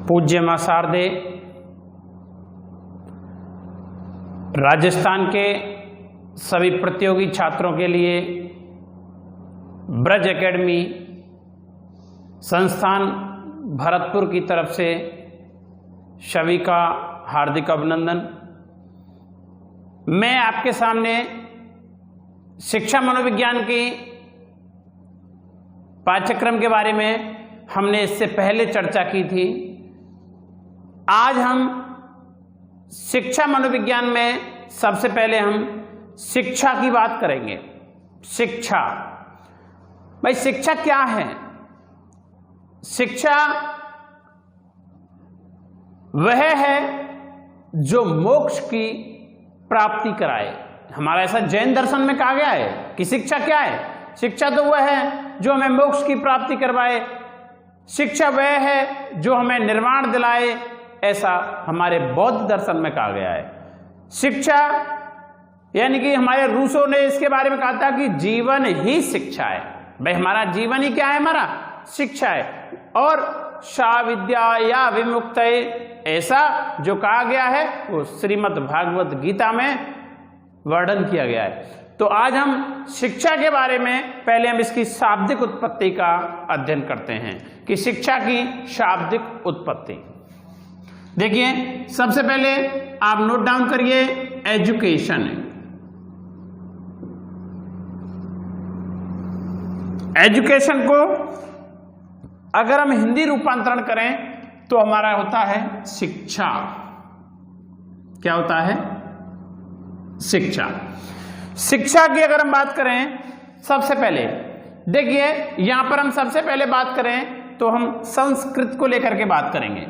पूज्य मां शारदे, राजस्थान के सभी प्रतियोगी छात्रों के लिए ब्रज एकेडमी संस्थान भरतपुर की तरफ से सभी का हार्दिक अभिनंदन। मैं आपके सामने शिक्षा मनोविज्ञान की पाठ्यक्रम के बारे में हमने इससे पहले चर्चा की थी। आज हम शिक्षा मनोविज्ञान में सबसे पहले हम शिक्षा की बात करेंगे। शिक्षा, भाई शिक्षा क्या है? शिक्षा वह है जो मोक्ष की प्राप्ति कराए। हमारा ऐसा जैन दर्शन में कहा गया है कि शिक्षा क्या है? शिक्षा तो वह है जो हमें मोक्ष की प्राप्ति करवाए, शिक्षा वह है जो हमें निर्वाण दिलाए, ऐसा हमारे बौद्ध दर्शन में कहा गया है। शिक्षा यानी कि हमारे रूसों ने इसके बारे में कहा था कि जीवन ही शिक्षा है। भाई हमारा जीवन ही क्या है? हमारा शिक्षा है। और सा विद्या या विमुक्त, ऐसा जो कहा गया है वो श्रीमद् भागवत गीता में वर्णन किया गया है। तो आज हम शिक्षा के बारे में पहले हम इसकी शाब्दिक उत्पत्ति का अध्ययन करते हैं कि शिक्षा की शाब्दिक उत्पत्ति। देखिए, सबसे पहले आप नोट डाउन करिए एजुकेशन। एजुकेशन को अगर हम हिंदी रूपांतरण करें तो हमारा होता है शिक्षा। क्या होता है? शिक्षा। शिक्षा की अगर हम बात करें, सबसे पहले देखिए यहां पर हम सबसे पहले बात करें तो हम संस्कृत को लेकर के बात करेंगे।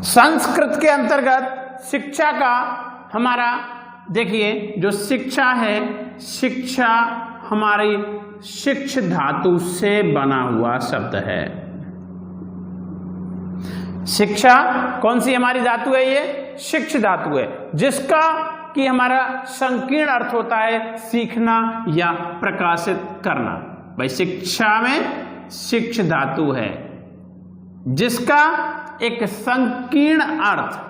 संस्कृत के अंतर्गत शिक्षा का हमारा देखिए जो शिक्षा है, शिक्षा हमारी शिक्ष धातु से बना हुआ शब्द है। शिक्षा कौन सी हमारी धातु है? ये शिक्ष धातु है, जिसका कि हमारा संकीर्ण अर्थ होता है सीखना या प्रकाशित करना। भाई शिक्षा में शिक्ष धातु है जिसका एक संकीर्ण अर्थ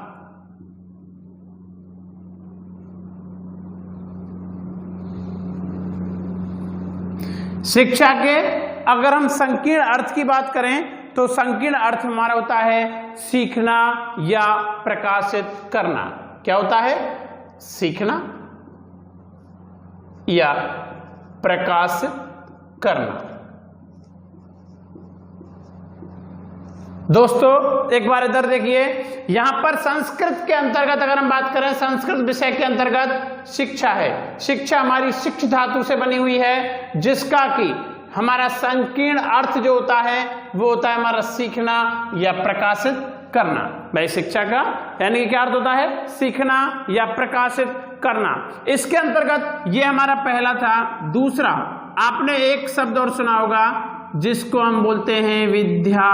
शिक्षा के अगर हम संकीर्ण अर्थ की बात करें तो संकीर्ण अर्थ हमारा होता है सीखना या प्रकाशित करना। क्या होता है? सीखना या प्रकाशित करना। दोस्तों एक बार इधर देखिए, यहां पर संस्कृत के अंतर्गत अगर हम बात करें, संस्कृत विषय के अंतर्गत शिक्षा है। शिक्षा हमारी शिक्ष धातु से बनी हुई है जिसका कि हमारा संकीर्ण अर्थ जो होता है वो होता है हमारा सीखना या प्रकाशित करना। भाई शिक्षा का यानी कि क्या अर्थ होता है? सीखना या प्रकाशित करना। इसके अंतर्गत ये हमारा पहला था। दूसरा, आपने एक शब्द और सुना होगा जिसको हम बोलते हैं विद्या।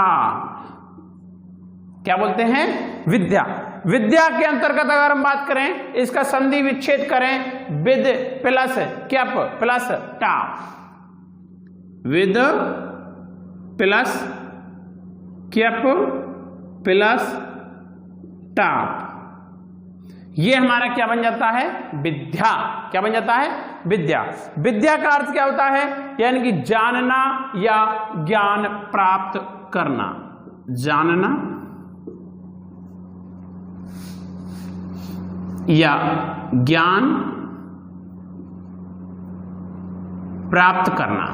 क्या बोलते हैं? विद्या। विद्या के अंतर्गत अगर हम बात करें, इसका संधि विच्छेद करें, विद प्लस कैप प्लस टा। विद प्लस कैप प्लस टा, ये हमारा क्या बन जाता है? विद्या। क्या बन जाता है? विद्या। विद्या का अर्थ क्या होता है? यानी कि जानना या ज्ञान प्राप्त करना। जानना या ज्ञान प्राप्त करना।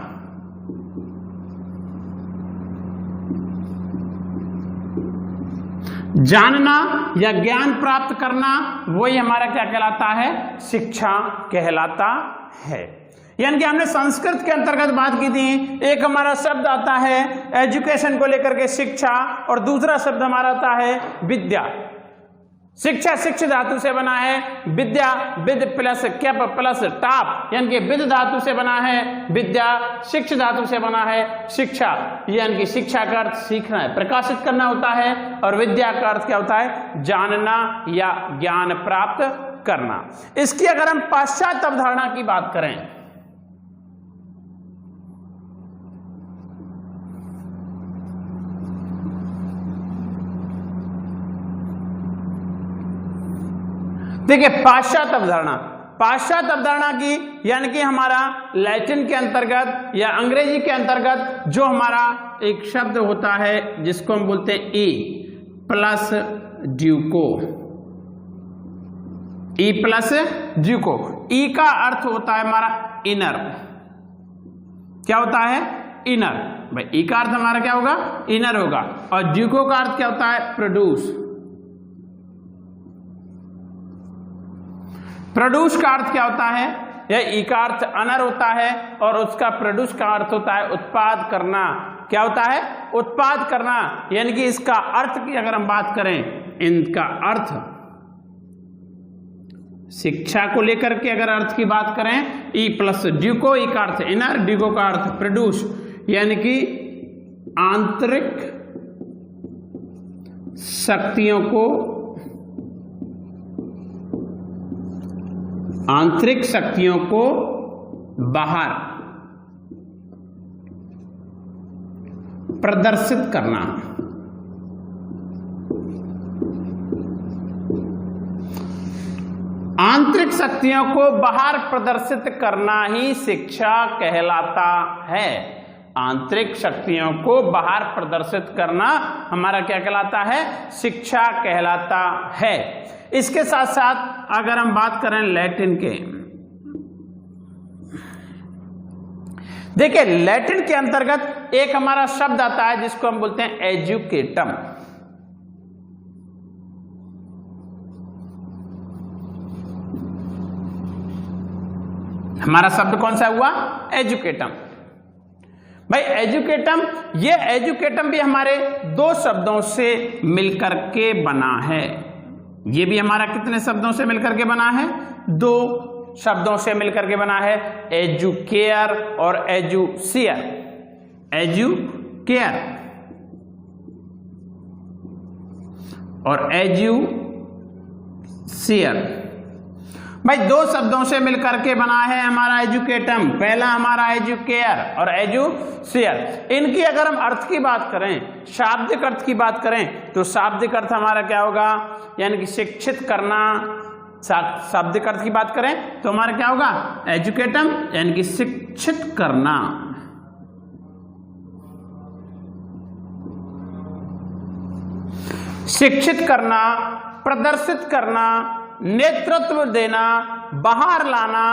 जानना या ज्ञान प्राप्त करना वही हमारा क्या कहलाता है? शिक्षा कहलाता है। यानी कि हमने संस्कृत के अंतर्गत बात की थी। एक हमारा शब्द आता है एजुकेशन को लेकर के शिक्षा, और दूसरा शब्द हमारा आता है विद्या। शिक्षा शिक्ष धातु से बना है, विद्या विद प्लस कैप प्लस टाप यानी कि विद धातु से बना है, विद्या शिक्ष धातु से बना है शिक्षा, यानी कि शिक्षा का अर्थ सीखना है, प्रकाशित करना होता है, और विद्या का अर्थ क्या होता है? जानना या ज्ञान प्राप्त करना। इसकी अगर हम पाश्चात्य अवधारणा की बात करें, देखिए पाश्चात्य अवधारणा, पाश्चात्य अवधारणा की यानी कि हमारा लैटिन के अंतर्गत या अंग्रेजी के अंतर्गत जो हमारा एक शब्द होता है जिसको हम बोलते हैं ई प्लस ड्यूको, ई प्लस ड्यूको। ई का अर्थ होता है हमारा इनर, क्या होता है? इनर। भाई ई का अर्थ हमारा क्या होगा? इनर होगा। और ड्यूको का अर्थ क्या होता है? प्रोड्यूस। प्रोड्यूस का अर्थ क्या होता है? यह ई का अर्थ अनर होता है और उसका प्रोड्यूस का अर्थ होता है उत्पाद करना। क्या होता है? उत्पाद करना। यानी कि इसका अर्थ की अगर हम बात करें, इनका अर्थ शिक्षा को लेकर के अगर अर्थ की बात करें, ई प्लस ड्यूको, ई का अर्थ इनर, ड्यूको का अर्थ प्रोड्यूस, यानी कि आंतरिक शक्तियों को, आंतरिक शक्तियों को बाहर प्रदर्शित करना। आंतरिक शक्तियों को बाहर प्रदर्शित करना ही शिक्षा कहलाता है। आंतरिक शक्तियों को बाहर प्रदर्शित करना हमारा क्या कहलाता है? शिक्षा कहलाता है। इसके साथ साथ अगर हम बात करें लैटिन के, देखिए लैटिन के अंतर्गत एक हमारा शब्द आता है जिसको हम बोलते हैं एजुकेटम। हमारा शब्द कौन सा हुआ? एजुकेटम। भाई एजुकेटम, ये एजुकेटम भी हमारे दो शब्दों से मिलकर के बना है। ये भी हमारा कितने शब्दों से मिलकर के बना है? दो शब्दों से मिलकर के बना है, एजुकेयर और एजुसियर। एजुकेयर और एजुसियर, भाई दो शब्दों से मिलकर के बना है हमारा एजुकेटम। पहला हमारा एजुकेयर और एजुसियर। इनकी अगर हम अर्थ की बात करें, शाब्दिक अर्थ की बात करें, तो शाब्दिक अर्थ हमारा क्या होगा? यानी कि शिक्षित करना। शाब्दिक अर्थ की बात करें तो हमारा क्या होगा? एजुकेटम यानी कि शिक्षित करना। शिक्षित करना, प्रदर्शित करना, नेतृत्व देना, बाहर लाना,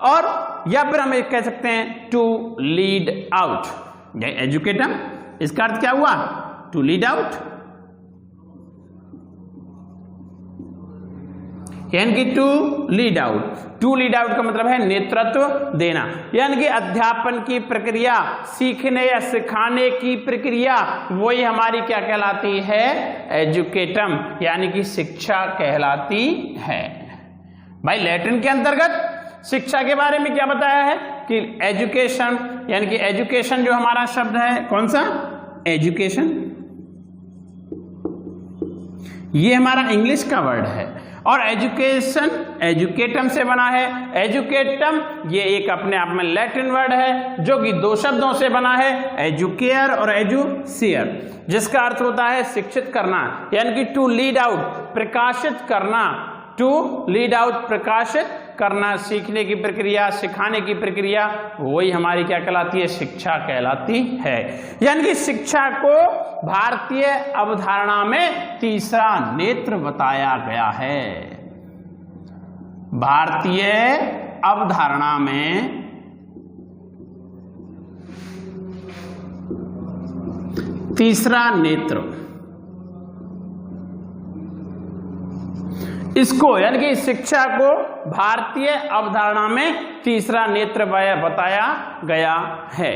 और या फिर हम कह सकते हैं टू लीड आउट। एजुकेटम, इसका अर्थ क्या हुआ? टू लीड आउट, यानी कि to lead out. To lead out का मतलब है नेतृत्व देना, यानी कि अध्यापन की प्रक्रिया, सीखने या सिखाने की प्रक्रिया, वही हमारी क्या कहलाती है? एजुकेटम, यानी कि शिक्षा कहलाती है। भाई लैटिन के अंतर्गत शिक्षा के बारे में क्या बताया है कि एजुकेशन, यानी कि एजुकेशन जो हमारा शब्द है, कौन सा? एजुकेशन। ये हमारा इंग्लिश का वर्ड है। और एजुकेशन एजुकेटम से बना है। एजुकेटम ये एक अपने आप में लैटिन वर्ड है जो कि दो शब्दों से बना है, एजुकेयर और एजुसियर, जिसका अर्थ होता है शिक्षित करना, यानी कि टू लीड आउट, प्रकाशित करना। टू लीड आउट, प्रकाशित करना, सीखने की प्रक्रिया, सिखाने की प्रक्रिया, वही हमारी क्या कहलाती है? शिक्षा कहलाती है। यानी कि शिक्षा को भारतीय अवधारणा में तीसरा नेत्र बताया गया है। भारतीय अवधारणा में तीसरा नेत्र, इसको यानी कि शिक्षा को भारतीय अवधारणा में तीसरा नेत्र बताया गया है।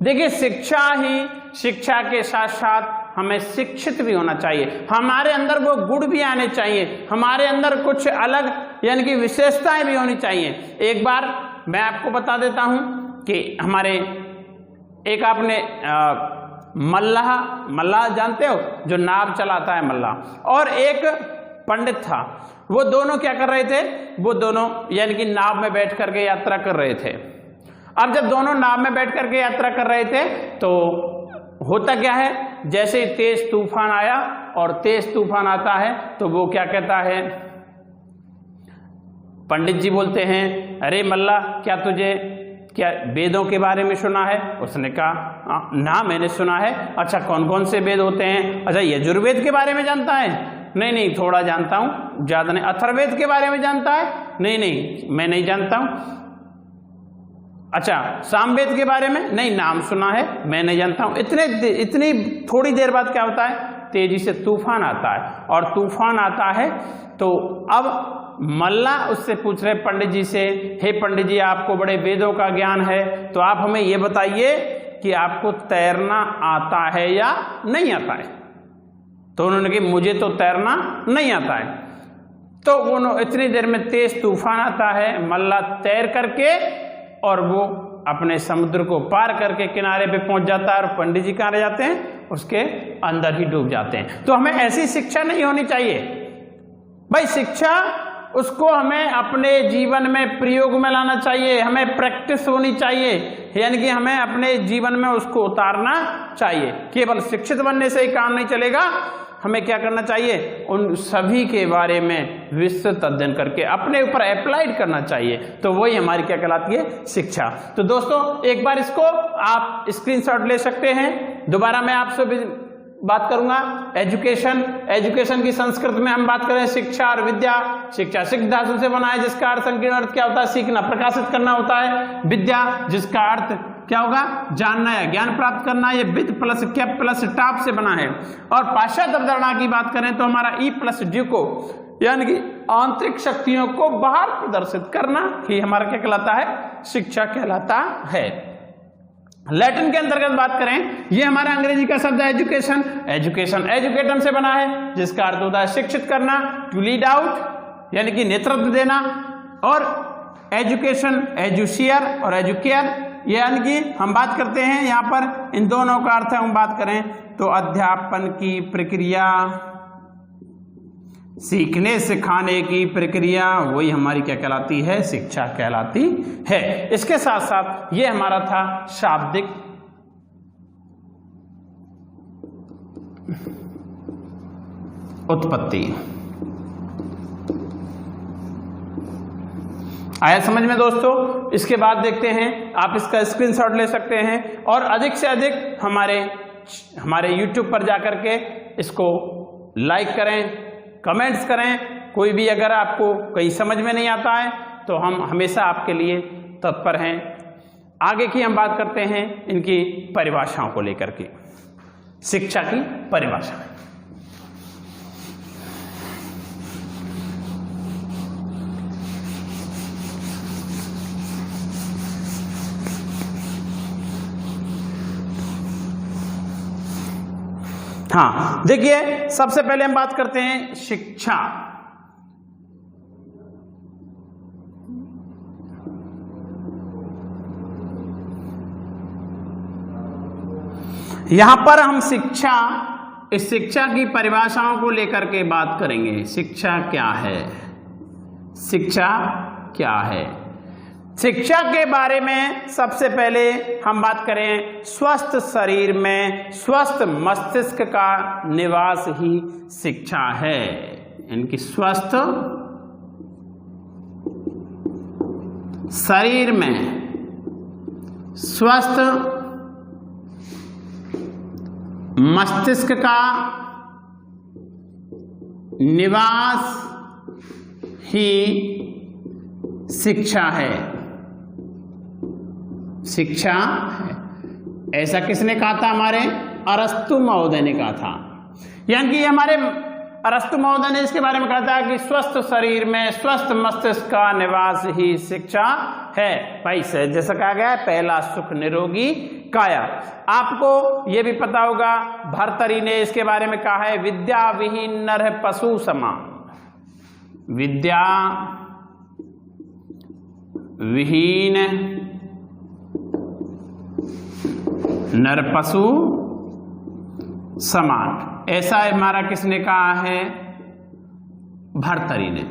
देखिए शिक्षा के साथ साथ हमें शिक्षित भी होना चाहिए, हमारे अंदर वो गुण भी आने चाहिए, हमारे अंदर कुछ अलग यानी कि विशेषताएं भी होनी चाहिए। एक बार मैं आपको बता देता हूं कि हमारे एक आपने मल्लाह जानते हो, जो नाव चलाता है मल्लाह, और एक पंडित था। वो दोनों क्या कर रहे थे? वो दोनों यानी कि नाव में बैठ करके यात्रा कर रहे थे। अब जब दोनों नाव में बैठ करके यात्रा कर रहे थे तो होता क्या है, जैसे ही तेज तूफान आया, और तेज तूफान आता है तो वो क्या कहता है पंडित जी बोलते हैं, अरे मल्ला क्या वेदों के बारे में सुना है? उसने कहा ना मैंने सुना है। अच्छा कौन कौन से वेद होते हैं? अच्छा यजुर्वेद के बारे में जानता है? नहीं थोड़ा जानता हूँ, ज्यादा नहीं। अथर्ववेद के बारे में जानता है? नहीं मैं नहीं जानता हूँ। अच्छा सामवेद के बारे में? नहीं नाम सुना है, मैं नहीं जानता हूँ। इतनी थोड़ी देर बाद क्या होता है, तेजी से तूफान आता है, और तूफान आता है तो अब मल्ला उससे पूछ रहे पंडित जी से, हे पंडित जी आपको बड़े वेदों का ज्ञान है, तो आप हमें ये बताइए कि आपको तैरना आता है या नहीं आता है? तो उन्होंने कहा मुझे तो तैरना नहीं आता है। तो वो इतनी देर में तेज तूफान आता है, मल्ला तैर करके और वो अपने समुद्र को पार करके किनारे पे पहुंच जाता है, और पंडित जी कहाँ रह जाते हैं? उसके अंदर ही डूब जाते हैं। तो हमें ऐसी शिक्षा नहीं होनी चाहिए भाई। शिक्षा उसको हमें अपने जीवन में प्रयोग में लाना चाहिए, हमें प्रैक्टिस होनी चाहिए, यानी कि हमें अपने जीवन में उसको उतारना चाहिए। केवल शिक्षित बनने से ही काम नहीं चलेगा, हमें क्या करना चाहिए? उन सभी के बारे में विस्तृत अध्ययन करके अपने ऊपर अप्लाइड करना चाहिए। तो वही हमारी क्या कहलाती है? शिक्षा। तो दोस्तों एक बार इसको आप स्क्रीनशॉट ले सकते हैं। दोबारा मैं आपसे बात करूंगा एजुकेशन की संस्कृत में हम बात करें शिक्षा और विद्या। शिक्षा सिक्ख धातु से बना है जिसका अर्थ संकीर्ण अर्थ क्या होता है? सीखना, प्रकाशित करना होता है। विद्या जिसका अर्थ क्या होगा? जानना या ज्ञान प्राप्त करना। ये विद प्लस कैप प्लस टाप से बना है। और पाश्चात्य अवधारणा की बात करें तो हमारा ई प्लस ड्यूको, यानी कि आंतरिक शक्तियों को बाहर प्रदर्शित करना ही हमारा क्या कहलाता है? शिक्षा कहलाता है। लैटिन के अंतर्गत बात करें, ये हमारा अंग्रेजी का शब्द है एजुकेशन। एजुकेटन से बना है जिसका अर्थ होता है शिक्षित करना, टू लीड आउट यानी कि नेतृत्व देना। और एजुकेशन, एजुशियर और एजुकेयर, यानी कि हम बात करते हैं यहाँ पर इन दोनों का अर्थ हम बात करें तो अध्यापन की प्रक्रिया, सीखने सिखाने की प्रक्रिया, वही हमारी क्या कहलाती है? शिक्षा कहलाती है। इसके साथ साथ ये हमारा था शाब्दिक उत्पत्ति। आया समझ में दोस्तों? इसके बाद देखते हैं, आप इसका स्क्रीनशॉट ले सकते हैं और अधिक से अधिक हमारे YouTube पर जाकर के इसको लाइक करें, कमेंट्स करें। कोई भी अगर आपको कहीं समझ में नहीं आता है तो हम हमेशा आपके लिए तत्पर हैं। आगे की हम बात करते हैं इनकी परिभाषाओं को लेकर के, शिक्षा की परिभाषा। हाँ देखिए, सबसे पहले हम बात करते हैं शिक्षा। यहां पर हम इस शिक्षा की परिभाषाओं को लेकर के बात करेंगे। शिक्षा क्या है? शिक्षा क्या है? शिक्षा के बारे में सबसे पहले हम बात करें, स्वस्थ शरीर में स्वस्थ मस्तिष्क का निवास ही शिक्षा है। इनकी स्वस्थ शरीर में स्वस्थ मस्तिष्क का निवास ही शिक्षा है। शिक्षा है, ऐसा किसने कहा था? हमारे अरस्तु महोदय ने कहा था। यानी कि हमारे अरस्तु महोदय ने इसके बारे में कहा था कि स्वस्थ शरीर में स्वस्थ मस्तिष्क का निवास ही शिक्षा है। भाई जैसा कहा गया है, पहला सुख निरोगी काया। आपको यह भी पता होगा, भर्तरी ने इसके बारे में कहा है, विद्या विहीन नर पशु समान। विद्या विहीन नर पशु समान, ऐसा हमारा किसने कहा है? भर्तरी ने।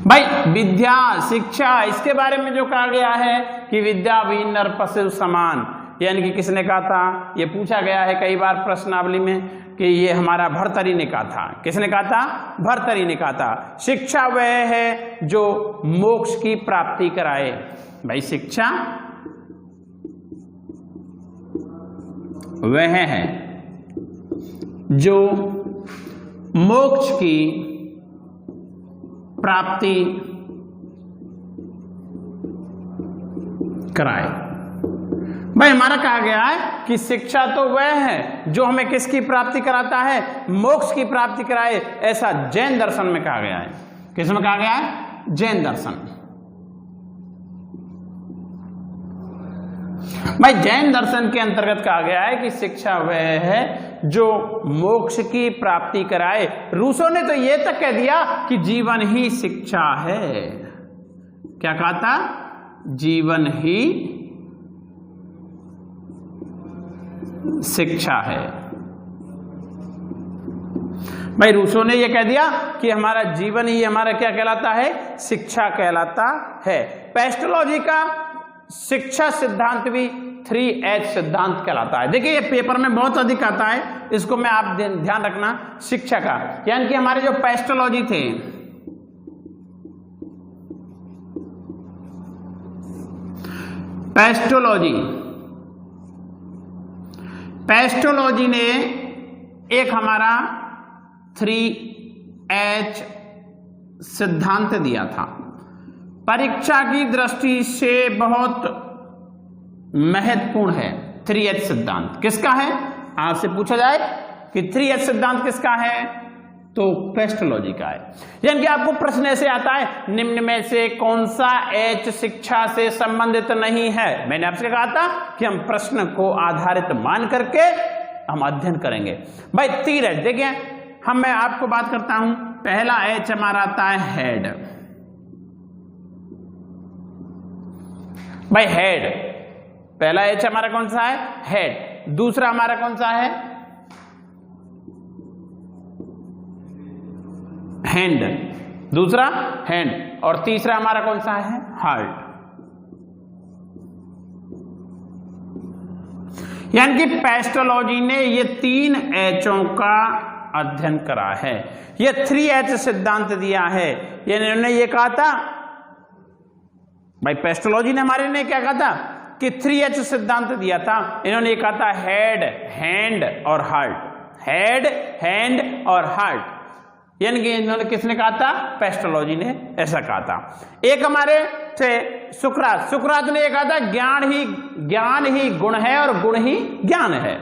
भाई विद्या शिक्षा, इसके बारे में जो कहा गया है कि विद्या विहीन नर पशु समान, यानी कि किसने कहा था, ये पूछा गया है कई बार प्रश्नावली में कि ये हमारा भर्तृहरि ने कहा था। किसने कहा था? भर्तृहरि ने कहा था। शिक्षा वह है जो मोक्ष की प्राप्ति कराए। भाई शिक्षा वह है जो मोक्ष की प्राप्ति कराए। भाई हमारा कहा गया है कि शिक्षा तो वह है जो हमें किसकी प्राप्ति कराता है? मोक्ष की प्राप्ति कराए। ऐसा जैन दर्शन में कहा गया है। किसमें कहा गया है? जैन दर्शन। भाई जैन दर्शन के अंतर्गत कहा गया है कि शिक्षा वह है जो मोक्ष की प्राप्ति कराए। रूसों ने तो यह तक कह दिया कि जीवन ही शिक्षा है। क्या कहा था? जीवन ही शिक्षा है। भाई रूसों ने यह कह दिया कि हमारा जीवन ही हमारा क्या कहलाता है? शिक्षा कहलाता है। पेस्टोलॉजी का शिक्षा सिद्धांत भी 3H सिद्धांत कहलाता है। देखिए ये पेपर में बहुत अधिक आता है, इसको मैं आप ध्यान रखना। शिक्षा का यानी कि हमारे जो पेस्टोलॉजी थे, पेस्टोलॉजी ने एक हमारा 3H सिद्धांत दिया था। परीक्षा की दृष्टि से बहुत महत्वपूर्ण है 3H सिद्धांत। किसका है? आपसे पूछा जाए कि 3H सिद्धांत किसका है, तो पेस्टोलॉजी का है। यानी कि आपको प्रश्न ऐसे आता है, निम्न में से कौन सा H शिक्षा से संबंधित नहीं है? मैंने आपसे कहा था कि हम प्रश्न को आधारित मान करके हम अध्ययन करेंगे। भाई 3H देखिए, मैं आपको बात करता हूं। पहला H हमारा आता है हेड। भाई हेड, पहला H हमारा कौन सा है? हेड। दूसरा हमारा कौन सा है? हैंड। दूसरा हैंड। और तीसरा हमारा कौन सा है? हार्ट। यानी कि पेस्टोलॉजी ने ये 3 H'ों का अध्ययन करा है, ये 3H सिद्धांत दिया है। यानी इन्होंने ये कहा था, भाई पेस्टोलॉजी ने हमारे ने क्या कहा था कि 3H सिद्धांत दिया था। इन्होंने ये कहा था हेड, हैंड और हार्ट। हेड, हैंड और हार्ट। यानी कि इन्होंने किसने कहा था? पेस्टोलॉजी ने ऐसा कहा था। एक हमारे थे सुकरात। सुकरात ने कहा था ज्ञान ही गुण है और गुण ही ज्ञान है।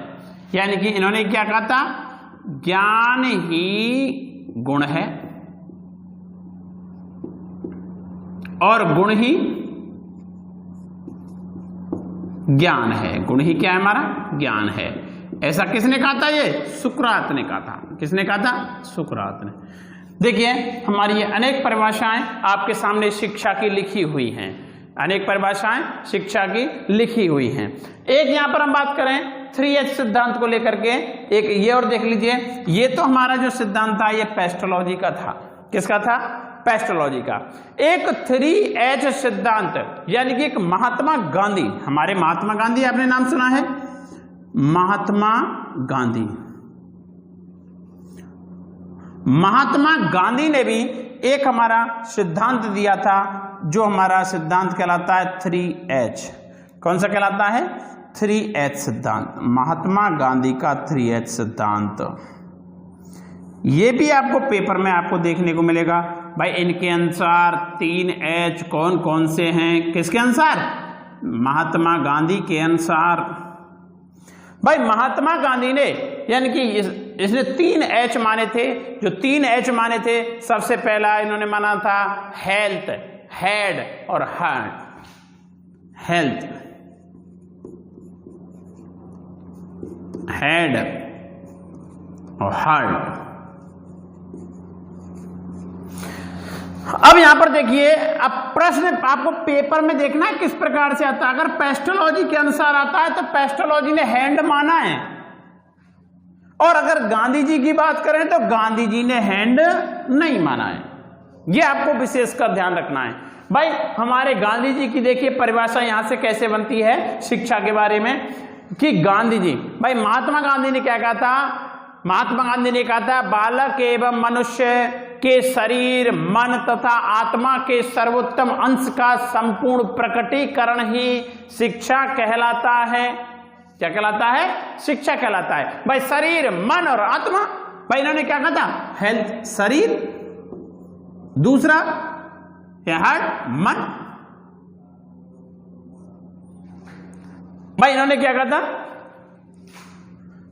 यानी कि इन्होंने क्या कहा था? ज्ञान ही गुण है और गुण ही ज्ञान है। गुण ही क्या है? हमारा ज्ञान है। ऐसा किसने कहा था? ये सुकरात ने कहा था। किसने कहा था? सुकरात ने। देखिए हमारी ये अनेक परिभाषाएं आपके सामने शिक्षा की लिखी हुई हैं। अनेक परिभाषाएं शिक्षा की लिखी हुई हैं। एक यहां पर हम बात करें 3H सिद्धांत को लेकर के, एक ये और देख लीजिए। ये तो हमारा जो सिद्धांत था ये पेस्टोलॉजी का था। किसका था? पेस्टोलॉजी का। एक 3H सिद्धांत यानी कि एक महात्मा गांधी, हमारे महात्मा गांधी आपने नाम सुना है? महात्मा गांधी। महात्मा गांधी ने भी एक हमारा सिद्धांत दिया था जो हमारा सिद्धांत कहलाता है 3H। कौन सा कहलाता है? 3H सिद्धांत। महात्मा गांधी का 3H सिद्धांत। ये भी आपको पेपर में आपको देखने को मिलेगा। भाई इनके अनुसार 3H कौन कौन से हैं? किसके अनुसार? महात्मा गांधी के अनुसार। भाई महात्मा गांधी ने यानी कि इसने 3H माने थे। जो 3H माने थे, सबसे पहला इन्होंने माना था हेल्थ, हेड और हार्ट। हेल्थ, हेड और हार्ट। अब यहां पर देखिए, अब प्रश्न आपको पेपर में देखना है किस प्रकार से आता है। अगर पेस्टोलॉजी के अनुसार आता है तो पेस्टोलॉजी ने हैंड माना है, और अगर गांधी जी की बात करें तो गांधी जी ने हैंड नहीं माना है। यह आपको विशेषकर ध्यान रखना है। भाई हमारे गांधी जी की देखिए परिभाषा यहां से कैसे बनती है शिक्षा के बारे में, कि गांधी जी, भाई महात्मा गांधी ने क्या कहा था? महात्मा गांधी ने कहा था बालक एवं मनुष्य के शरीर, मन तथा आत्मा के सर्वोत्तम अंश का संपूर्ण प्रकटीकरण ही शिक्षा कहलाता है। क्या कहलाता है? शिक्षा कहलाता है। भाई शरीर, मन और आत्मा, भाई इन्होंने क्या कहा था? हेल्थ, शरीर, दूसरा हार्ट, मन। भाई इन्होंने क्या कहा था?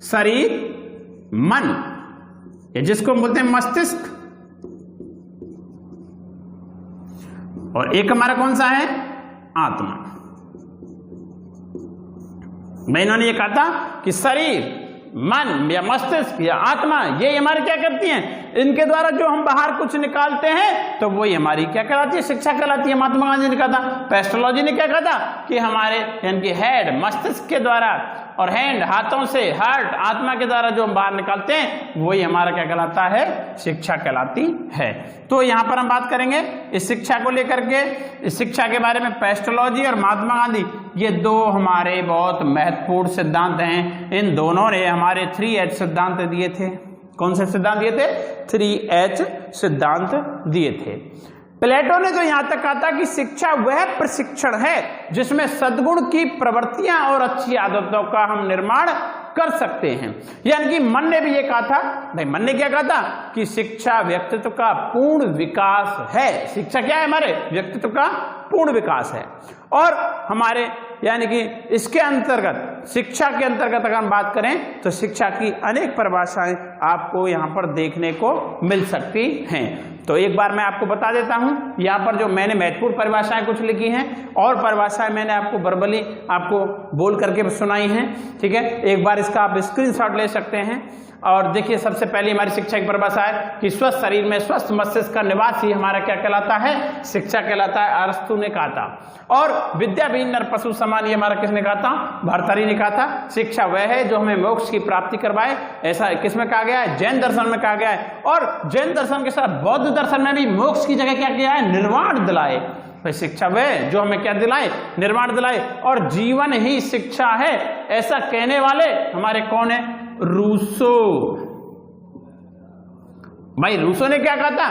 शरीर, मन, ये जिसको हम बोलते हैं मस्तिष्क, और एक हमारा कौन सा है? आत्मा। भाई इन्होंने ये कहा था कि शरीर, मन या मस्तिष्क या आत्मा, ये हमारे क्या करती हैं? इनके द्वारा जो हम बाहर कुछ निकालते हैं तो वही हमारी क्या कहलाती है? शिक्षा कहलाती है। महात्मा गांधी ने कहा था। पेस्टोलॉजी ने क्या कहा था? कि हमारे यानी कि हेड, मस्तिष्क के द्वारा, और हैंड, हाथों से, हार्ट, आत्मा के द्वारा जो हम बाहर निकालते हैं वही हमारा क्या कहलाता है? शिक्षा कहलाती है। तो यहां पर हम बात करेंगे इस शिक्षा को लेकर के, इस शिक्षा के बारे में पेस्टोलॉजी और महात्मा गांधी, ये दो हमारे बहुत महत्वपूर्ण सिद्धांत हैं। इन दोनों ने हमारे 3H सिद्धांत दिए थे। कौन से सिद्धांत दिए थे? 3H सिद्धांत दिए थे। प्लेटो ने तो यहां तक कहा था कि शिक्षा वह प्रशिक्षण है जिसमें सद्गुण की प्रवृत्तियां और अच्छी आदतों का हम निर्माण कर सकते हैं। यानी कि मन ने भी ये कहा था। भाई मन ने क्या कहा था? कि शिक्षा व्यक्तित्व का पूर्ण विकास है। शिक्षा क्या है? हमारे व्यक्तित्व का पूर्ण विकास है। और हमारे यानी कि इसके अंतर्गत, शिक्षा के अंतर्गत अगर हम बात करें तो शिक्षा की अनेक परिभाषाएं आपको यहां पर देखने को मिल सकती हैं। तो एक बार मैं आपको बता देता हूं, यहां पर जो मैंने महत्वपूर्ण परिभाषाएं कुछ लिखी हैं और परिभाषाएं मैंने आपको वर्बली आपको बोल करके सुनाई हैं। ठीक है, एक बार इसका आप स्क्रीनशॉट ले सकते हैं। और देखिए, सबसे पहले हमारी शिक्षा की परिभाषा है कि स्वस्थ शरीर में स्वस्थ मस्तिष्क का निवास ही हमारा क्या कहलाता है? शिक्षा कहलाता है। अरस्तु ने कहा था। और विद्या विहीन नर पशु समान, ये हमारा किसने कहा था? भर्तृहरि ने कहा था। शिक्षा वह है जो हमें मोक्ष की प्राप्ति करवाए, ऐसा किसमें कहा गया है? जैन दर्शन में कहा गया है। और जैन दर्शन के साथ बौद्ध दर्शन में भी मोक्ष की जगह क्या किया है? निर्वाण दिलाए। भाई शिक्षा वह जो हमें क्या दिलाए? निर्वाण दिलाए। और जीवन ही शिक्षा है, ऐसा कहने वाले हमारे कौन है? रूसो। भाई रूसो ने क्या कहा था?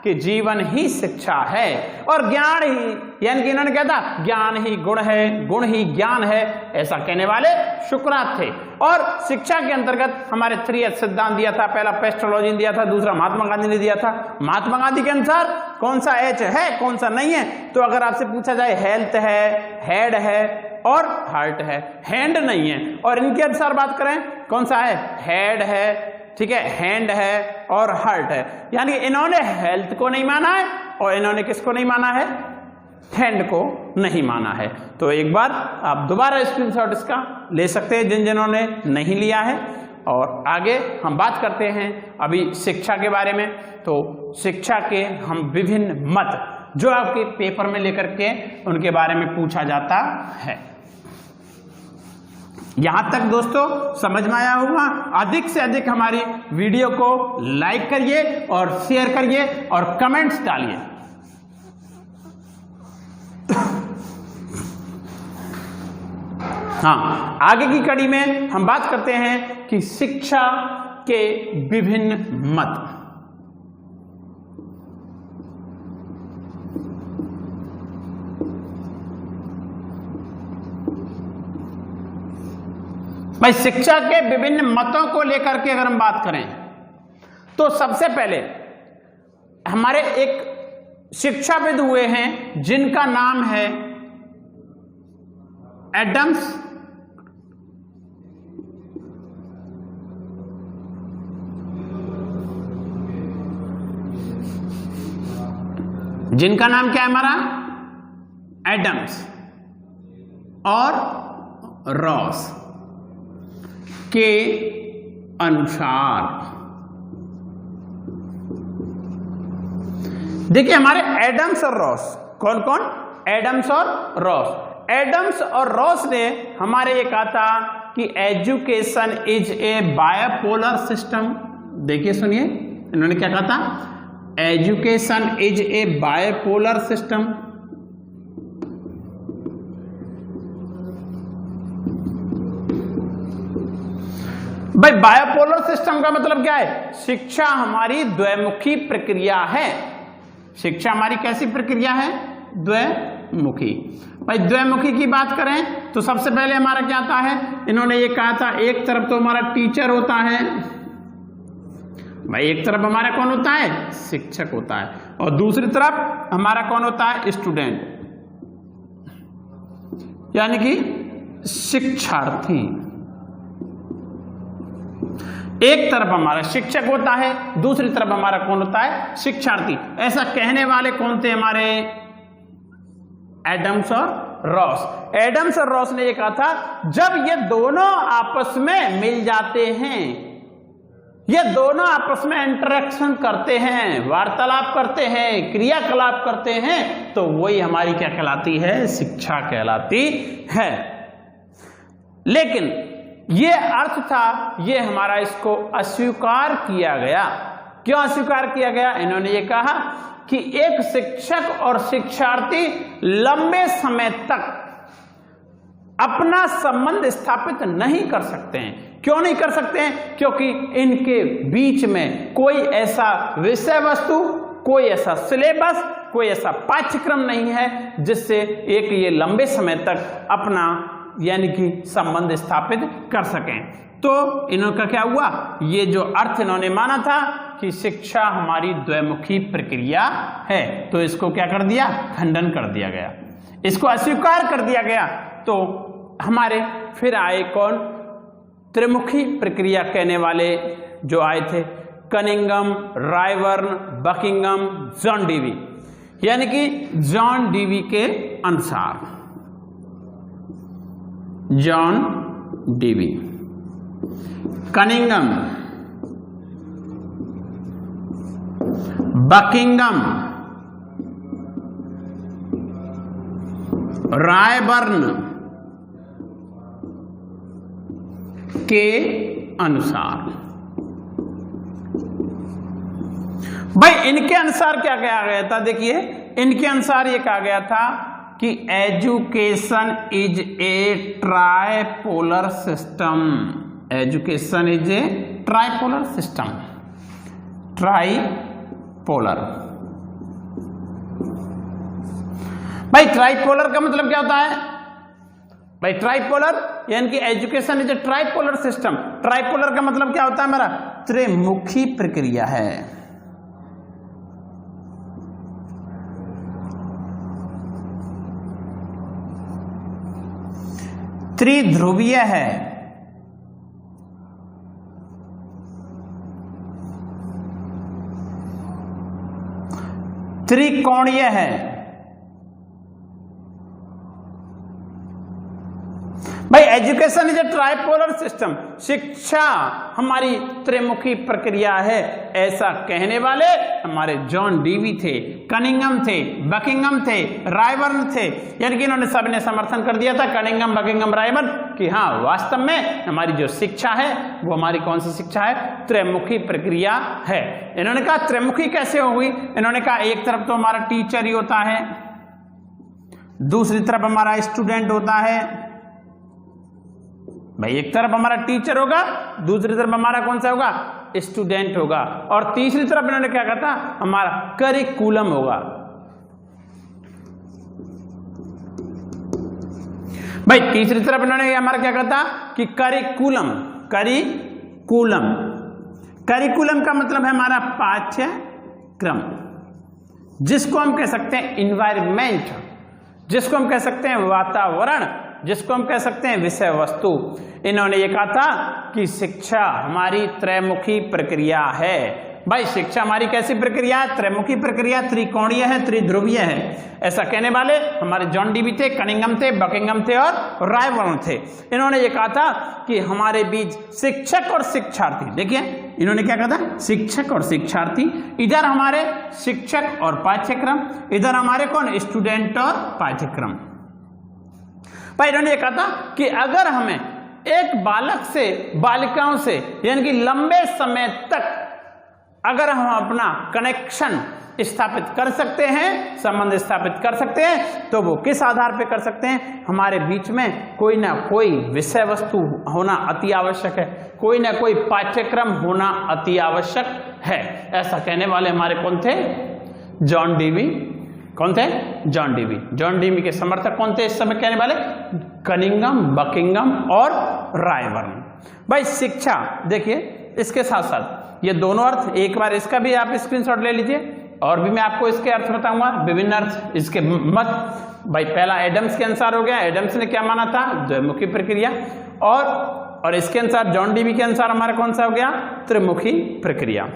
कि जीवन ही शिक्षा है और ज्ञान ही, यानी कि इन्होंने कहा था ज्ञान ही गुण है, गुण ही ज्ञान है, ऐसा कहने वाले सुकरात थे। और शिक्षा के अंतर्गत हमारे 3H सिद्धांत दिया था। पहला पेस्टोलॉजी ने दिया था, दूसरा महात्मा गांधी ने दिया था। महात्मा गांधी के अनुसार कौन सा H है, कौन सा नहीं है? तो अगर आपसे पूछा जाए हेल्थ है, हेड है और हार्ट है, हैंड नहीं है। और इनके अनुसार बात करें कौन सा है? हेड है, ठीक है, हैंड है और हार्ट है। यानी इन्होंने हेल्थ को नहीं माना है और इन्होंने किसको नहीं माना है? हैंड को नहीं माना है। तो एक बार आप दोबारा स्क्रीनशॉट इसका ले सकते हैं जिन जिन्होंने नहीं लिया है। और आगे हम बात करते हैं अभी शिक्षा के बारे में। तो शिक्षा के हम विभिन्न मत जो आपके पेपर में लेकर के उनके बारे में पूछा जाता है। यहां तक दोस्तों समझ में आया होगा। अधिक से अधिक हमारी वीडियो को लाइक करिए और शेयर करिए और कमेंट्स डालिए। हाँ, आगे की कड़ी में हम बात करते हैं कि शिक्षा के विभिन्न मत। भाई शिक्षा के विभिन्न मतों को लेकर के अगर हम बात करें तो सबसे पहले हमारे एक शिक्षाविद हुए हैं जिनका नाम है एडम्स। जिनका नाम क्या है हमारा? एडम्स और रॉस के अनुसार। देखिए हमारे एडम्स और रॉस, कौन कौन? एडम्स और रॉस। एडम्स और रॉस ने हमारे ये कहा था कि education is A bipolar system. देखिए सुनिए, इन्होंने क्या कहा था? Education is A bipolar system. भाई बायोपोलर सिस्टम का मतलब क्या है? शिक्षा हमारी द्वैमुखी प्रक्रिया है। शिक्षा हमारी कैसी प्रक्रिया है? द्वैमुखी। भाई द्वैमुखी की बात करें तो सबसे पहले हमारा क्या आता है, इन्होंने ये कहा था एक तरफ तो हमारा टीचर होता है, भाई एक तरफ हमारा कौन होता है? शिक्षक होता है, और दूसरी तरफ हमारा कौन होता है? स्टूडेंट, यानी कि शिक्षार्थी। एक तरफ हमारा शिक्षक होता है, दूसरी तरफ हमारा कौन होता है? शिक्षार्थी। ऐसा कहने वाले कौन थे हमारे? एडम्स और रॉस। एडम्स और रॉस ने ये कहा था जब ये दोनों आपस में मिल जाते हैं, ये दोनों आपस में इंटरेक्शन करते हैं, वार्तालाप करते हैं, क्रियाकलाप करते हैं, तो वही हमारी क्या कहलाती है? शिक्षा कहलाती है। लेकिन ये अर्थ था, ये हमारा इसको अस्वीकार किया गया। क्यों अस्वीकार किया गया? इन्होंने ये कहा कि एक शिक्षक और शिक्षार्थी लंबे समय तक अपना संबंध स्थापित नहीं कर सकते हैं। क्यों नहीं कर सकते हैं? क्योंकि इनके बीच में कोई ऐसा विषय वस्तु, कोई ऐसा सिलेबस, कोई ऐसा पाठ्यक्रम नहीं है जिससे एक ये लंबे समय तक अपना यानी कि संबंध स्थापित कर सकें। तो इनका क्या हुआ? ये जो अर्थ इन्होंने माना था कि शिक्षा हमारी द्वैमुखी प्रक्रिया है, तो इसको क्या कर दिया? खंडन कर दिया गया, इसको अस्वीकार कर दिया गया। तो हमारे फिर आए कौन? त्रिमुखी प्रक्रिया कहने वाले जो आए थे, Cunningham, Ryburn, Buckingham, John Dewey, यानी कि जॉन डीवी के अनुसार, John Dewey, Cunningham, Buckingham, Ryburn के अनुसार। भाई इनके अनुसार क्या कहा गया था? देखिए इनके अनुसार ये कहा गया था कि education is a tripolar system. Education is a tripolar system. Tripolar, भाई ट्राइपोलर का मतलब क्या होता है? भाई ट्राइपोलर यानी कि education is a tripolar system. Tripolar का मतलब क्या होता है हमारा? त्रिमुखी प्रक्रिया है। त्रिध्रुवीय है। त्रिकोणीय है। भाई education is a tripolar system, शिक्षा हमारी त्रिमुखी प्रक्रिया है, ऐसा कहने वाले हमारे जॉन डीवी थे, कनिंघम थे, बकिंघम थे, रायबर्न थे। यानी कि इन्होंने सबने समर्थन कर दिया था, कनिंघम, बकिंघम, रायबर्न, कि हाँ वास्तव में हमारी जो शिक्षा है वो हमारी कौन सी शिक्षा है? त्रिमुखी प्रक्रिया है। इन्होंने कहा त्रिमुखी कैसे होगी? इन्होंने कहा एक तरफ तो हमारा टीचर ही होता है, दूसरी तरफ हमारा स्टूडेंट होता है। भाई एक तरफ हमारा टीचर होगा, दूसरी तरफ हमारा कौन सा होगा? स्टूडेंट होगा, और तीसरी तरफ इन्होंने क्या कहा था? हमारा करिकुलम होगा। भाई तीसरी तरफ इन्होंने हमारा क्या कहा था? कि करिकुलम। करिकुलम, करिकुलम का मतलब है हमारा पाठ्यक्रम, जिसको हम कह सकते हैं इन्वायरमेंट, जिसको हम कह सकते हैं वातावरण, जिसको हम कह सकते हैं विषय वस्तु। इन्होंने ये कहा था कि शिक्षा हमारी त्रैमुखी प्रक्रिया है। भाई शिक्षा हमारी कैसी प्रक्रिया है? त्रैमुखी प्रक्रिया, त्रिकोणीय है, त्रिध्रुवीय है। ऐसा कहने वाले हमारे जॉन डीवी थे, कनिंघम थे, बकिंघम थे और रायबर्न थे। इन्होंने ये कहा था कि हमारे बीच शिक्षक और शिक्षार्थी, देखिए इन्होंने क्या कहा था? शिक्षक और शिक्षार्थी, इधर हमारे शिक्षक और पाठ्यक्रम, इधर हमारे कौन? स्टूडेंट और पाठ्यक्रम। भाई इन्होंने ये कहा था कि अगर हमें एक बालक से, बालिकाओं से, यानी कि लंबे समय तक अगर हम अपना कनेक्शन स्थापित कर सकते हैं, संबंध स्थापित कर सकते हैं, तो वो किस आधार पे कर सकते हैं? हमारे बीच में कोई ना कोई विषय वस्तु होना अति आवश्यक है, कोई ना कोई पाठ्यक्रम होना अति आवश्यक है। ऐसा कहने वाले हमारे कौन थे? John Dewey. कौन थे? John Dewey. जॉन डीवी के समर्थक कौन थे इस समय कहने वाले? कनिंघम, बकिंघम और रायबर्न। भाई शिक्षा देखिए, इसके साथ साथ ये दोनों अर्थ, एक बार इसका भी आप स्क्रीनशॉट ले लीजिए और भी मैं आपको इसके अर्थ बताऊंगा, विभिन्न अर्थ, इसके मत। भाई पहला एडम्स के अनुसार हो गया, एडम्स ने क्या माना था? द्विमुखी प्रक्रिया। और इसके अनुसार जॉन डीवी के अनुसार हमारा कौन सा हो गया? त्रिमुखी प्रक्रिया।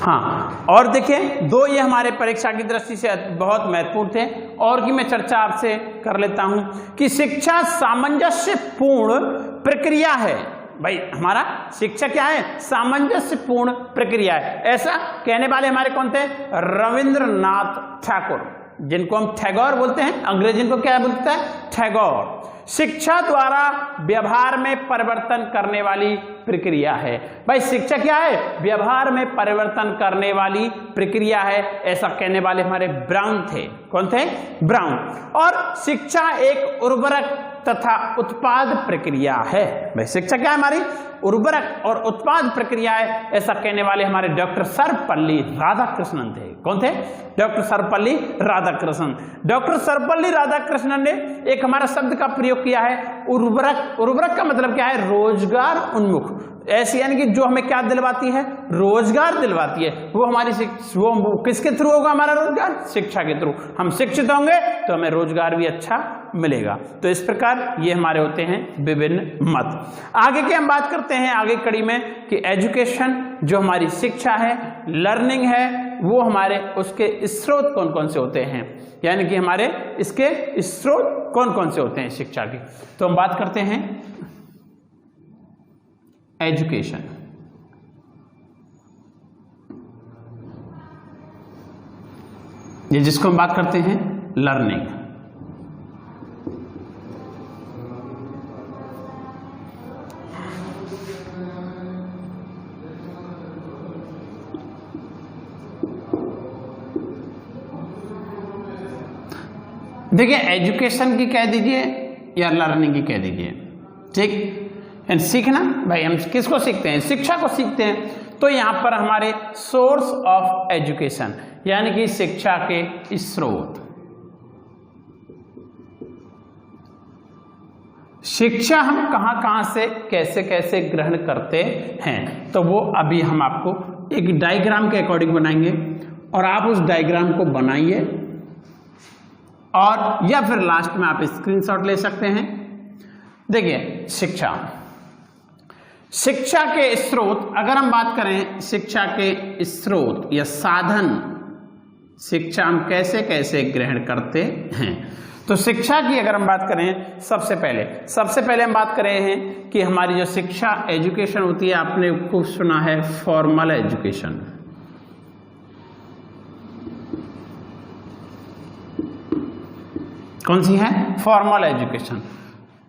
हाँ, और देखिए दो ये हमारे परीक्षा की दृष्टि से बहुत महत्वपूर्ण थे और की मैं चर्चा आपसे कर लेता हूं कि शिक्षा सामंजस्यपूर्ण प्रक्रिया है। भाई हमारा शिक्षा क्या है? सामंजस्यपूर्ण प्रक्रिया है। ऐसा कहने वाले हमारे कौन थे? रविंद्रनाथ टैगोर, जिनको हम टैगोर बोलते हैं, अंग्रेजी को क्या बोलते हैं? टैगोर। शिक्षा द्वारा व्यवहार में परिवर्तन करने वाली प्रक्रिया है। भाई शिक्षा क्या है? व्यवहार में परिवर्तन करने वाली प्रक्रिया है, ऐसा कहने वाले हमारे ब्राउन थे। कौन थे? ब्राउन। और शिक्षा एक उर्वरक तथा उत्पाद प्रक्रिया है। भाई शिक्षा क्या है? हमारी उर्वरक और उत्पाद प्रक्रिया है, ऐसा कहने वाले हमारे डॉक्टर सर्वपल्ली राधाकृष्णन थे। कौन थे? डॉक्टर सर्वपल्ली राधाकृष्णन। डॉक्टर सर्वपल्ली राधाकृष्णन ने एक हमारा शब्द का प्रयोग किया है, उर्वरक। उर्वरक का मतलब क्या है? रोजगार उन्मुख। ऐसी यानी कि जो हमें क्या दिलवाती है? रोजगार दिलवाती है। वो हमारी वो किसके थ्रू होगा हमारा रोजगार? शिक्षा के थ्रू। हम शिक्षित होंगे तो हमें रोजगार भी अच्छा मिलेगा। तो इस प्रकार ये हमारे होते हैं विभिन्न मत। आगे की हम बात करते हैं आगे कड़ी में कि एजुकेशन जो हमारी शिक्षा है, लर्निंग है, वो हमारे उसके स्रोत कौन कौन से होते हैं, यानी कि हमारे इसके स्रोत कौन कौन से होते हैं शिक्षा के। तो हम बात करते हैं एजुकेशन। ये जिसको हम बात करते हैं लर्निंग। देखिए एजुकेशन की कह दीजिए या लर्निंग की कह दीजिए, ठीक। एंड सीखना, भाई हम किसको सीखते हैं? शिक्षा को सीखते हैं। तो यहां पर हमारे सोर्स ऑफ एजुकेशन यानी कि शिक्षा के स्रोत, शिक्षा हम कहां कहां से कैसे कैसे ग्रहण करते हैं, तो वो अभी हम आपको एक डायग्राम के अकॉर्डिंग बनाएंगे और आप उस डायग्राम को बनाइए और या फिर लास्ट में आप स्क्रीनशॉट ले सकते हैं। देखिए शिक्षा के स्रोत, अगर हम बात करें शिक्षा के स्रोत या साधन, शिक्षा हम कैसे कैसे ग्रहण करते हैं, तो शिक्षा की अगर हम बात करें सबसे पहले हम बात करें हैं कि हमारी जो शिक्षा एजुकेशन होती है, आपने खूब सुना है फॉर्मल एजुकेशन। कौन सी है? Formal education.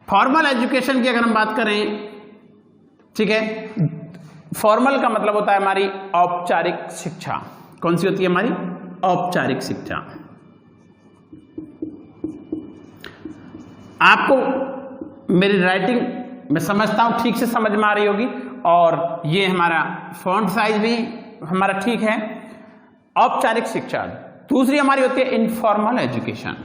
फॉर्मल एजुकेशन की अगर हम बात करें, ठीक है, फॉर्मल का मतलब होता है हमारी औपचारिक शिक्षा। कौन सी होती है? हमारी औपचारिक शिक्षा। आपको मेरी राइटिंग मैं समझता हूं ठीक से समझ में आ रही होगी और ये हमारा फॉन्ट साइज भी हमारा ठीक है। औपचारिक शिक्षा। दूसरी हमारी होती है इनफॉर्मल एजुकेशन।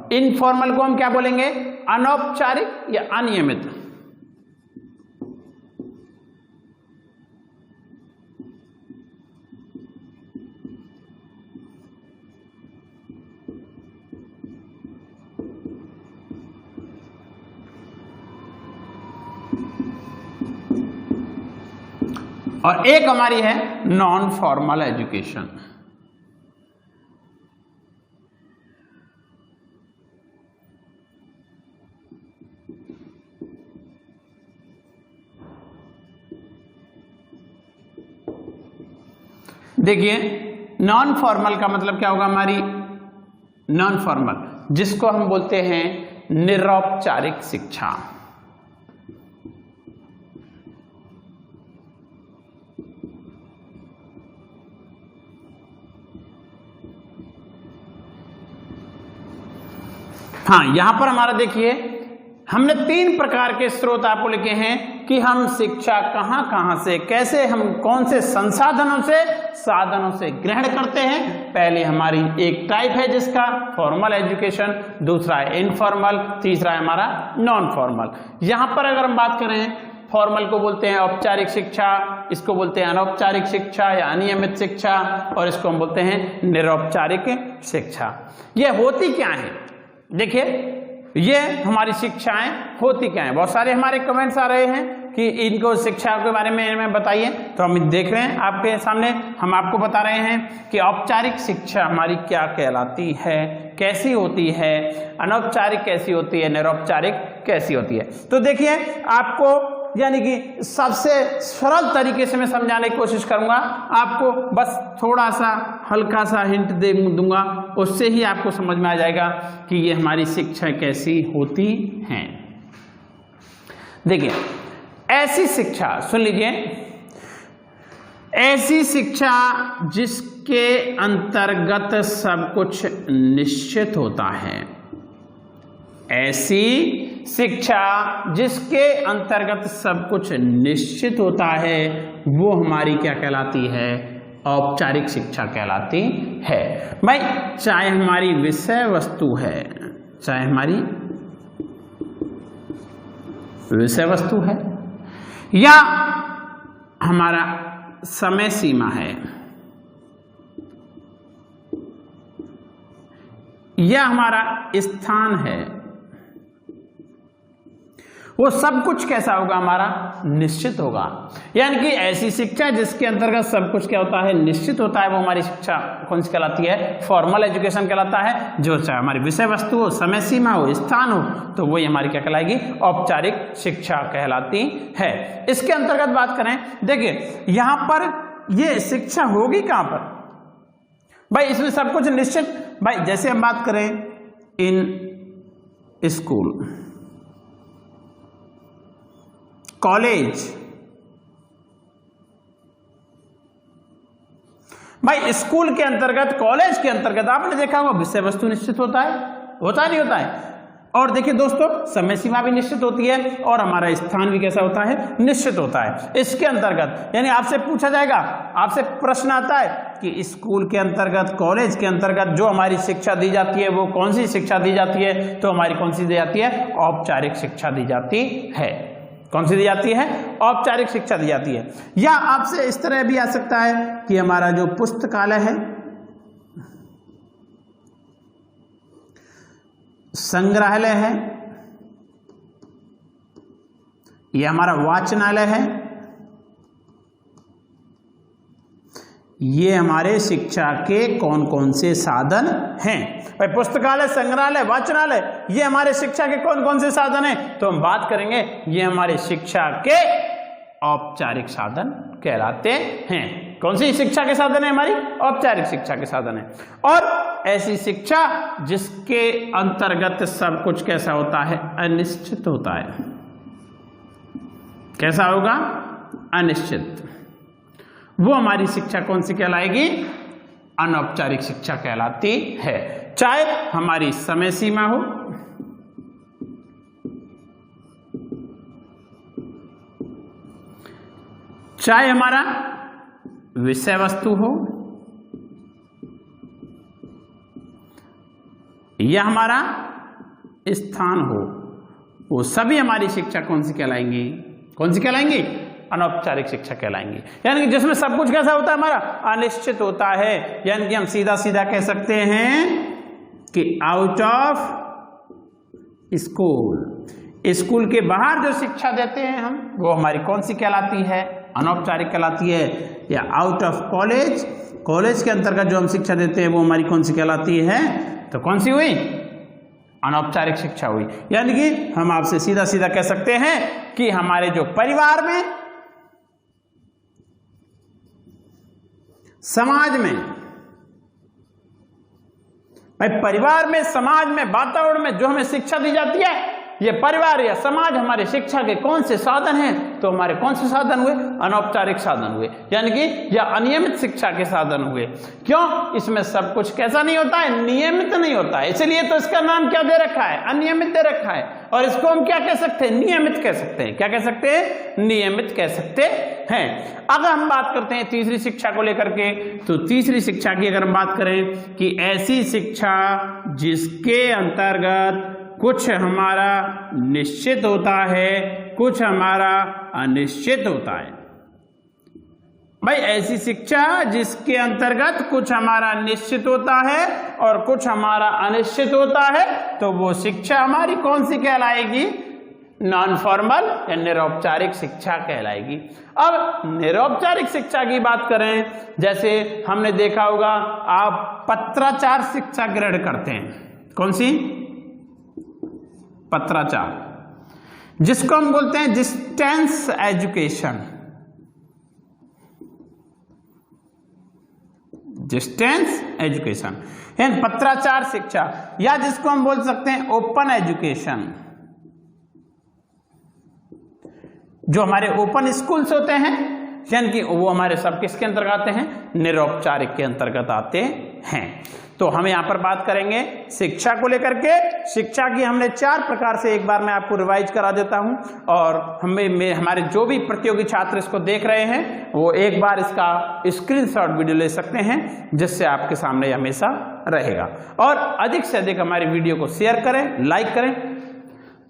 इनफॉर्मल को हम क्या बोलेंगे? अनौपचारिक या अनियमित। और एक हमारी है नॉन फॉर्मल एजुकेशन। देखिए नॉन फॉर्मल का मतलब क्या होगा हमारी, नॉन फॉर्मल जिसको हम बोलते हैं निरौपचारिक शिक्षा। हाँ, यहां पर हमारा देखिए हमने 3 प्रकार के स्रोत आपको लिखे हैं कि हम शिक्षा कहां कहां से, कैसे, हम कौन से संसाधनों से, साधनों से ग्रहण करते हैं। पहले हमारी एक टाइप है जिसका फॉर्मल एजुकेशन, दूसरा है इनफॉर्मल, तीसरा है हमारा नॉन फॉर्मल। यहां पर अगर हम बात करें, फॉर्मल को बोलते हैं औपचारिक शिक्षा, इसको बोलते हैं अनौपचारिक शिक्षा या अनियमित शिक्षा, और इसको हम बोलते हैं निरौपचारिक शिक्षा। यह होती क्या है, देखिए ये हमारी शिक्षाएं होती क्या है। बहुत सारे हमारे कमेंट्स आ रहे हैं कि इनको शिक्षा के बारे में बताइए, तो हम देख रहे हैं आपके सामने, हम आपको बता रहे हैं कि औपचारिक शिक्षा हमारी क्या कहलाती है, कैसी होती है, अनौपचारिक कैसी होती है, निरौपचारिक कैसी होती है। तो देखिए आपको यानी कि सबसे सरल तरीके से मैं समझाने की कोशिश करूंगा, आपको बस थोड़ा सा हल्का सा हिंट दे दूंगा, उससे ही आपको समझ में आ जाएगा कि ये हमारी शिक्षा कैसी होती हैं। देखिए ऐसी शिक्षा, सुन लीजिए, ऐसी शिक्षा जिसके अंतर्गत सब कुछ निश्चित होता है, ऐसी शिक्षा जिसके अंतर्गत सब कुछ निश्चित होता है, वो हमारी क्या कहलाती है, औपचारिक शिक्षा कहलाती है। भाई चाहे हमारी विषय वस्तु है, चाहे हमारी विषय वस्तु है या हमारा समय सीमा है या हमारा स्थान है, वो सब कुछ कैसा होगा, हमारा निश्चित होगा। यानी कि ऐसी शिक्षा जिसके अंतर्गत सब कुछ क्या होता है, निश्चित होता है, वो हमारी शिक्षा कौन सी कहलाती है, फॉर्मल एजुकेशन कहलाता है। जो चाहे हमारी विषय वस्तु हो, समय सीमा हो, स्थान हो, तो वही हमारी क्या कहलाएगी, औपचारिक शिक्षा कहलाती है। इसके अंतर्गत बात करें, देखिए यहां पर ये शिक्षा होगी कहां पर भाई, इसमें सब कुछ निश्चित। भाई जैसे हम बात करें इन स्कूल, कॉलेज, भाई स्कूल के अंतर्गत, कॉलेज के अंतर्गत आपने देखा होगा विषय वस्तु निश्चित होता है, होता नहीं होता है। और देखिए दोस्तों समय सीमा भी निश्चित होती है और हमारा स्थान भी कैसा होता है, निश्चित होता है। इसके अंतर्गत यानी आपसे पूछा जाएगा, आपसे प्रश्न आता है कि स्कूल के अंतर्गत, कॉलेज के अंतर्गत जो हमारी शिक्षा दी जाती है वो कौन सी शिक्षा दी जाती है, तो हमारी कौन सी दी जाती है, औपचारिक शिक्षा दी जाती है। कौन सी दी जाती है, औपचारिक शिक्षा दी जाती है। या आपसे इस तरह भी आ सकता है कि हमारा जो पुस्तकालय है, संग्रहालय है, यह हमारा वाचनालय है, ये हमारे शिक्षा के कौन कौन से साधन हैं। भाई पुस्तकालय, संग्रहालय, वाचनालय, ये हमारे शिक्षा के कौन कौन से साधन हैं, तो हम बात करेंगे ये हमारे शिक्षा के औपचारिक साधन कहलाते हैं। कौन सी शिक्षा के साधन है, हमारी औपचारिक शिक्षा के साधन है। और ऐसी शिक्षा जिसके अंतर्गत सब कुछ कैसा होता है, अनिश्चित होता है। कैसा होगा, अनिश्चित, वो हमारी शिक्षा कौन सी कहलाएगी, अनौपचारिक शिक्षा कहलाती है। चाहे हमारी समय सीमा हो, चाहे हमारा विषय वस्तु हो, या हमारा स्थान हो, वो सभी हमारी शिक्षा कौन सी कहलाएंगी, कौन सी कहलाएंगी, अनौपचारिक शिक्षा कहलाएंगी। यानी कि जिसमें सब कुछ कैसा होता है, हमारा अनिश्चित होता है। यानी कि हम सीधा सीधा कह सकते हैं कि आउट ऑफ स्कूल, स्कूल के बाहर जो शिक्षा देते हैं हम, वो हमारी कौन सी कहलाती है, अनौपचारिक कहलाती है। या आउट ऑफ कॉलेज, कॉलेज के अंतर्गत जो हम शिक्षा देते हैं वो हमारी कौन सी कहलाती है, तो कौन सी हुई, अनौपचारिक शिक्षा हुई। यानी कि हम आपसे सीधा सीधा कह सकते हैं कि हमारे जो परिवार में समाज में, भाई परिवार में, समाज में, वातावरण में जो हमें शिक्षा दी जाती है, ये परिवार या समाज हमारे शिक्षा के कौन से साधन हैं? तो हमारे कौन से साधन हुए? अनौपचारिक साधन हुए, यानी कि या अनियमित शिक्षा के साधन हुए। क्यों? इसमें सब कुछ कैसा नहीं होता है? नियमित नहीं होता है, इसलिए तो इसका नाम क्या दे रखा है? अनियमित दे रखा है। और इसको हम क्या कह सकते हैं? नियमित कह सकते हैं। क्या कह सकते हैं? नियमित कह सकते हैं। अगर हम बात करते हैं तीसरी शिक्षा को लेकर के, तो तीसरी शिक्षा की अगर हम बात करें कि ऐसी शिक्षा जिसके अंतर्गत कुछ हमारा निश्चित होता है, कुछ हमारा अनिश्चित होता है। भाई ऐसी शिक्षा जिसके अंतर्गत कुछ हमारा निश्चित होता है और कुछ हमारा अनिश्चित होता है, तो वो शिक्षा हमारी कौन सी कहलाएगी? नॉन फॉर्मल या निरौपचारिक शिक्षा कहलाएगी। अब निरौपचारिक शिक्षा की बात करें, जैसे हमने देखा होगा आप पत्राचार शिक्षा ग्रहण करते हैं। कौन सी? पत्राचार, जिसको हम बोलते हैं डिस्टेंस एजुकेशन। डिस्टेंस एजुकेशन यानी पत्राचार शिक्षा, या जिसको हम बोल सकते हैं ओपन एजुकेशन। जो हमारे ओपन स्कूल्स होते हैं, यानी कि वो हमारे सब किसके अंतर्गत आते हैं? निरौपचारिक के अंतर्गत आते हैं। तो हम यहां पर बात करेंगे शिक्षा को लेकर के। शिक्षा की हमने 4 प्रकार से, एक बार मैं आपको रिवाइज करा देता हूं, और हमारे जो भी प्रतियोगी छात्र इसको देख रहे हैं वो एक बार इसका स्क्रीनशॉट वीडियो ले सकते हैं, जिससे आपके सामने हमेशा रहेगा। और अधिक से अधिक हमारी वीडियो को शेयर करें, लाइक करें।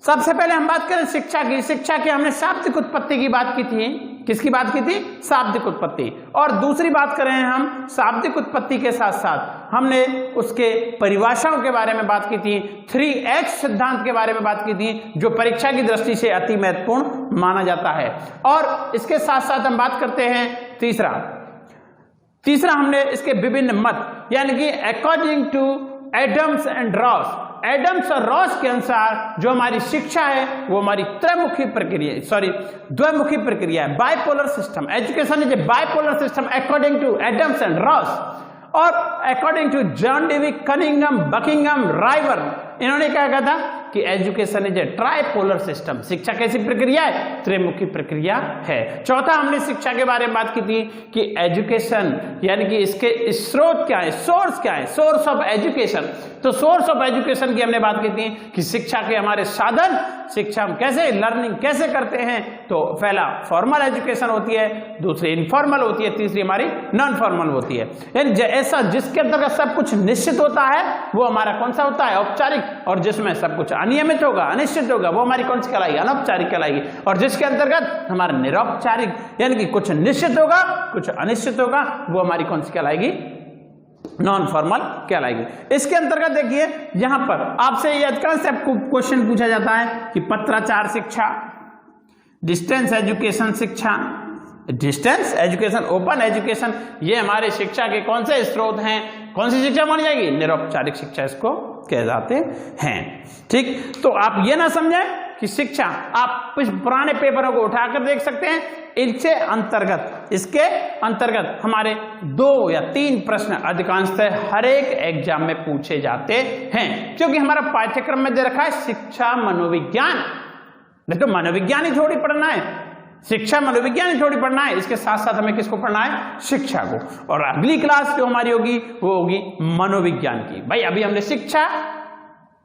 सबसे पहले हम बात करें शिक्षा की। शिक्षा की हमने शाब्दिक उत्पत्ति की बात की थी। किसकी बात की थी? शाब्दिक उत्पत्ति। और दूसरी बात करें हम शाब्दिक उत्पत्ति के साथ साथ हमने उसके परिभाषाओं के बारे में बात की थी, 3X सिद्धांत के बारे में बात की थी, जो परीक्षा की दृष्टि से अति महत्वपूर्ण माना जाता है। और इसके साथ साथ हम बात करते हैं तीसरा हमने इसके विभिन्न मत, यानी कि according to Adams and Ross, Adams और रॉस के अनुसार जो हमारी शिक्षा है वो हमारी द्विमुखी प्रक्रिया है। Bipolar system, education is a bipolar system according to Adams and Ross. और according to John Dewey Cunningham, Buckingham, राइवर, इन्होंने क्या कहा था कि education is a tripolar system. शिक्षा कैसी प्रक्रिया है? त्रिमुखी प्रक्रिया है। चौथा हमने शिक्षा के बारे में बात की थी कि एजुकेशन यानी कि इसके स्रोत क्या है, सोर्स क्या है, सोर्स ऑफ एजुकेशन। तो सोर्स ऑफ एजुकेशन की हमने बात की थी कि शिक्षा के हमारे साधन, शिक्षा हम कैसे लर्निंग कैसे करते हैं। तो पहला फॉर्मल एजुकेशन होती है, दूसरी इनफॉर्मल होती है, तीसरी हमारी नॉन फॉर्मल होती है। यानी ऐसा जिसके अंतर्गत सब कुछ निश्चित होता है वो हमारा कौन सा होता है? औपचारिक। और जिसमें सब कुछ अनियमित होगा, अनिश्चित होगा, वो हमारी कौन सी कहलाएगी? अनौपचारिक कहलाएगी। और जिसके अंतर्गत हमारा निरौपचारिक यानी कि कुछ निश्चित होगा, कुछ अनिश्चित होगा, वो हमारी कौन सी कहलाएगी? नॉन फॉर्मल कहलाएगी। इसके अंतर्गत देखिए यहां पर आपसे ये अधिकांश क्वेश्चन पूछा जाता है कि पत्राचार शिक्षा, डिस्टेंस एजुकेशन शिक्षा, डिस्टेंस एजुकेशन, ओपन एजुकेशन, ये हमारे शिक्षा के कौन से स्रोत हैं? कौन सी शिक्षा मानी जाएगी? निरौपचारिक शिक्षा इसको कह जाते हैं। ठीक, तो आप ये ना समझें कि शिक्षा, आप कुछ पुराने पेपरों को उठाकर देख सकते हैं, इसके अंतर्गत हमारे 2 या 3 प्रश्न अधिकांशतः हर एक एग्जाम में पूछे जाते हैं, क्योंकि हमारा पाठ्यक्रम में दे रखा है शिक्षा मनोविज्ञान। नहीं तो मनोविज्ञान ही थोड़ी पढ़ना है, शिक्षा मनोविज्ञान ही थोड़ी पढ़ना है, इसके साथ साथ हमें किसको पढ़ना है? शिक्षा को। और अगली क्लास जो हमारी होगी वो होगी मनोविज्ञान की। भाई अभी हमने शिक्षा,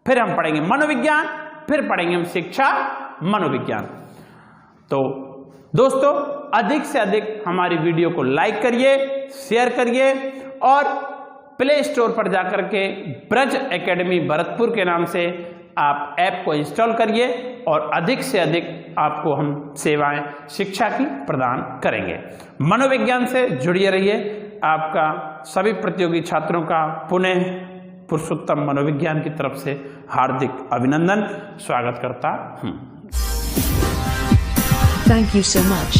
फिर हम पढ़ेंगे मनोविज्ञान, फिर पढ़ेंगे हम शिक्षा मनोविज्ञान। तो दोस्तों अधिक से अधिक हमारी वीडियो को लाइक करिए, शेयर करिए, और प्ले स्टोर पर जाकर के ब्रज एकेडमी भरतपुर के नाम से आप ऐप को इंस्टॉल करिए, और अधिक से अधिक आपको हम सेवाएं शिक्षा की प्रदान करेंगे। मनोविज्ञान से जुड़िए रहिए। आपका सभी प्रतियोगी छात्रों का पुनः पुरुषोत्तम मनोविज्ञान की तरफ से हार्दिक अभिनंदन, स्वागत करता हूं। Thank you so much.